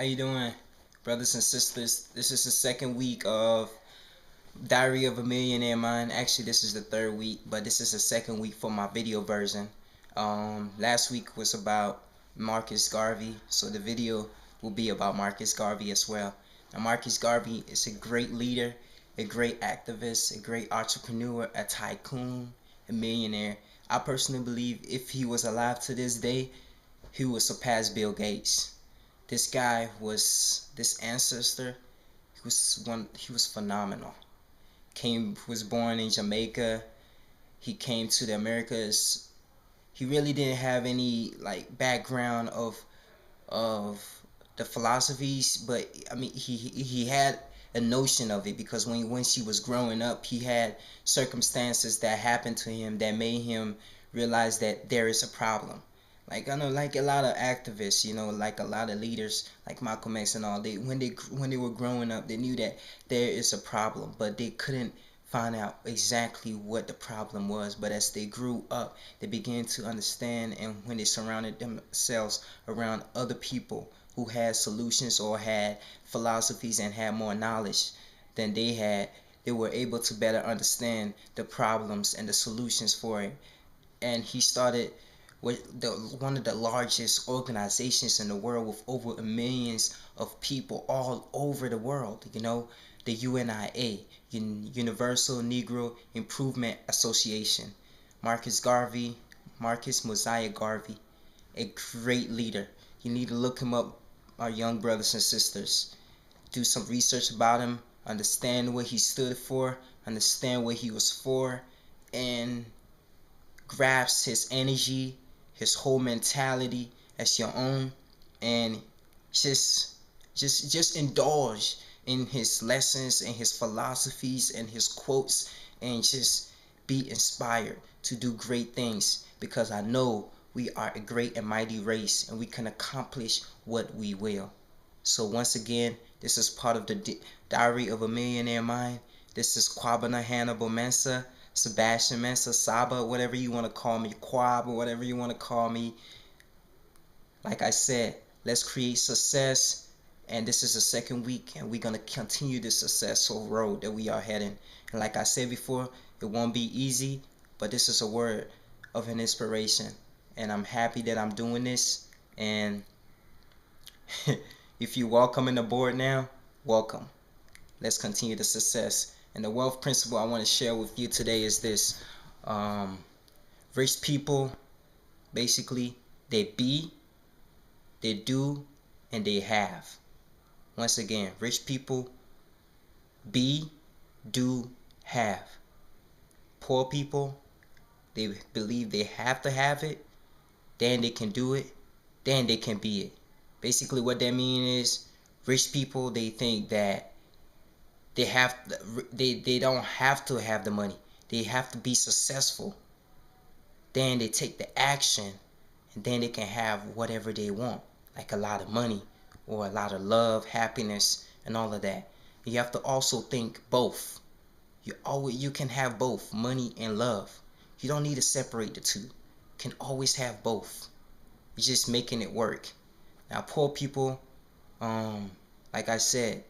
How you doing, brothers and sisters? This is the second week of Diary of a Millionaire Mind. Actually, this is the third week, but this is the second week for my video version. Last week was about Marcus Garvey, so the video will be about Marcus Garvey as well. Now, Marcus Garvey is a great leader, a great activist, a great entrepreneur, a tycoon, a millionaire. I personally believe if he was alive to this day, he would surpass Bill Gates. This guy was this ancestor. He was phenomenal. Was born in Jamaica. He came to the Americas. He really didn't have any like background of the philosophies, but I mean he had a notion of it because once he was growing up, he had circumstances that happened to him that made him realize that there is a problem. Like I know, like a lot of activists, like a lot of leaders, like Malcolm X and all, when they were growing up, they knew that there is a problem, but they couldn't find out exactly what the problem was. But as they grew up, they began to understand, and when they surrounded themselves around other people who had solutions or had philosophies and had more knowledge than they had, they were able to better understand the problems and the solutions for it. And he started with one of the largest organizations in the world with over millions of people all over the world. The UNIA, Universal Negro Improvement Association. Marcus Mosiah Garvey, a great leader. You need to look him up, our young brothers and sisters. Do some research about him, understand what he stood for, understand what he was for, and grasp his energy, his whole mentality as your own, and just indulge in his lessons and his philosophies and his quotes, and just be inspired to do great things, because I know we are a great and mighty race and we can accomplish what we will. So once again, this is part of the Diary of a Millionaire Mind. This is Kwabena Hannibal Mensah, Sebastian Mensah, Saba, whatever you want to call me, Quab, or whatever you want to call me. Like I said, let's create success. And this is the second week, and we're going to continue this successful road that we are heading. And like I said before, it won't be easy, but this is a word of an inspiration. And I'm happy that I'm doing this. And if you're welcoming aboard now, welcome. Let's continue the success. And the wealth principle I want to share with you today is this. Rich people, basically, they be, they do, and they have. Once again, rich people be, do, have. Poor people, they believe they have to have it, then they can do it, then they can be it. Basically what that means is, rich people, they think that they don't have to have the money. They have to be successful. Then they take the action, and then they can have whatever they want, like a lot of money or a lot of love, happiness, and all of that. You have to also think both. You can have both money and love. You don't need to separate the two. You can always have both. You're just making it work. Now, poor people, like I said,